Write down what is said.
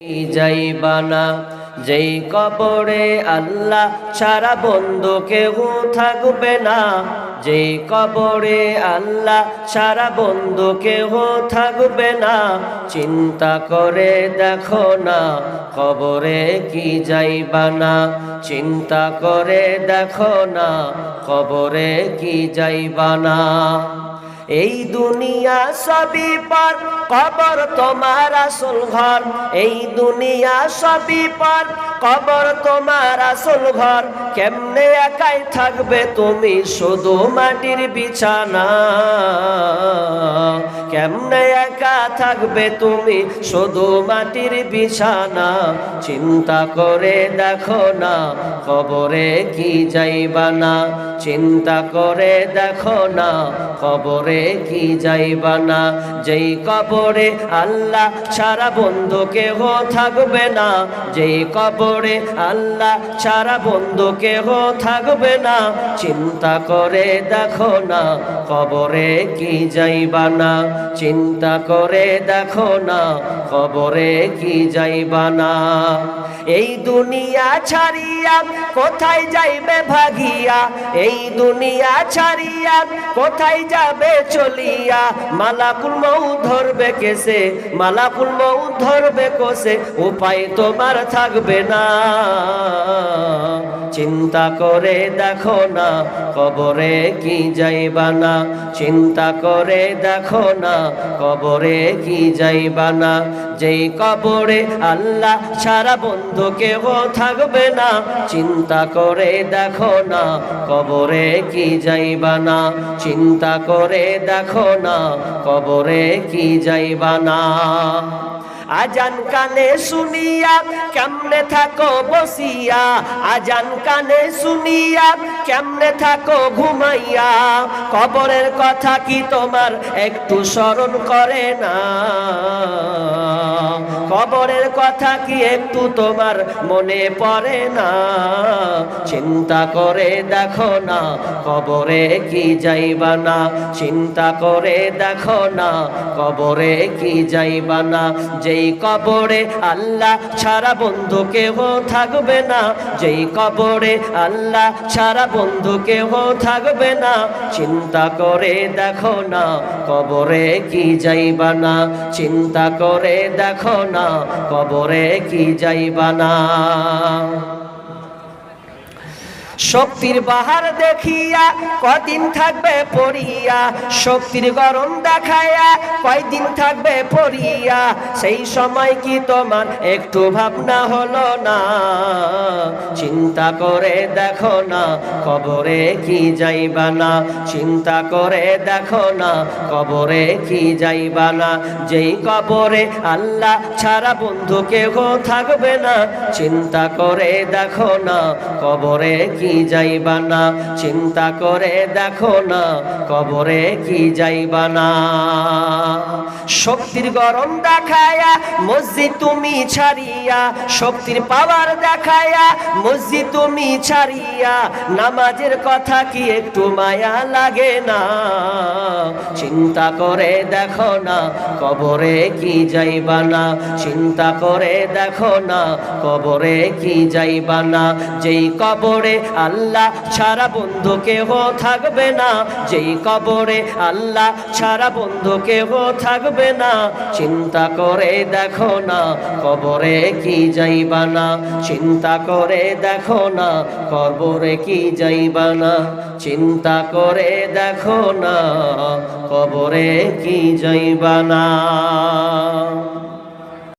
যাইবানা যেই কবরে আল্লাহ ছাড়া বন্ধু কেহ থাকবে না। যেই কবরে আল্লাহ ছাড়া বন্ধু কেহ থাকবে না। চিন্তা করে দেখো না কবরে কি যাইবানা। চিন্তা করে দেখো না কবরে কি যাইবানা। এই দুনিয়া সবই পার, কবর তোমার আসল ঘর। এই দুনিয়া সবই পার, কবর তোমার আসল ঘর। কেমনে একাই থাকবে তুমি শুধু মাটির বিছানা। কেমনে একা থাকবে তুমি শুধু মাটির বিছানা। চিন্তা করে দেখো না কবরে কি যাইবানা। চিন্তা করে দেখো না কবরে কি যাইবানা। যেই কবরে আল্লাহ ছাড়া বন্ধু কেহ থাকবে না। যেই কবরে আল্লাহ ছাড়া বন্ধু কেহ থাকবে না। চিন্তা করে দেখো না কবরে কি যাইবানা। চিন্তা করে দেখো না কবরে কি যাইবানা। এই দুনিয়া ছাড়িয়া কোথায় যাইবে ভাগিয়া। এই দুনিয়া ছাড়িয়া কোথায় যাবে চলিয়া। মালাকুল মউত ধরবে কেসে, মালাকুল মউত ধরবে কোসে। উপায় তোমার থাকবে না। চিন্তা করে দেখো না কবরে কি যাইবানা। চিন্তা করে দেখো না কবরে কি যাইবানা। যেই কবরে আল্লাহ ছাড়া বন্ধু কেহ থাকবে না। চিন্তা করে দেখো না কবরে কি যাইবানা। চিন্তা করে দেখো না কবরে কি যাইবানা। আজান কানে শুনিয়া কেমনে থাকো বসিয়া। আজান কানে শুনিয়া কেমনে থাকো ঘুমাইয়া। কবরের কথা কি তোমার একটু স্মরণ করে না। কবরের কথা কি একটু তোমার মনে পড়ে না। চিন্তা করে দেখো না কবরে কি যাইবানা। চিন্তা করে দেখো না কবরে কি যাইবানা। যেই কবরে আল্লাহ ছাড়া বন্ধু কেহ থাকবে না। যেই কবরে আল্লাহ ছাড়া বন্ধু কেহ থাকবে না। চিন্তা করে দেখো না কবরে কি যাইবানা। চিন্তা করে দেখো না কবরে কি যাইবানা। শক্তির বাহার দেখিয়া কদিন থাকবে পড়িয়া। শক্তির গরম দেখায়া কয়দিন থাকবে পড়িয়া। সেই সময় কি তোমার একটু ভাবনা হলো না। চিন্তা করে দেখো না কবরে কি যাইবানা। চিন্তা করে দেখো না কবরে কি যাইবানা। যেই কবরে আল্লাহ ছাড়া বন্ধু কেহ থাকবে না। চিন্তা করে দেখো না কবরে কি যাইবানা। চিন্তা করে দেখো না কবরে কি যাইবানা। শক্তির গরম দেখায়া মসজিদ তুমি ছাড়িয়া। শক্তির পাওয়ার দেখায়া মসজিদ তুমি ছাড়িয়া। নামাজের কথা কি একটু মায়া লাগে না। চিন্তা করে দেখো না কবরে কি যাইবানা। চিন্তা করে দেখো না কবরে কি যাইবানা। যেই কবরে আল্লাহ ছাড়া বন্ধু কেহ থাকবে না। যেই কবরে আল্লাহ ছাড়া বন্ধু কেহ থাকবে না। চিন্তা করে দেখো না কবরে কি যাইবানা। চিন্তা করে দেখো না কবরে কি যাইবানা। চিন্তা করে দেখো না কবরে কি যাইবানা।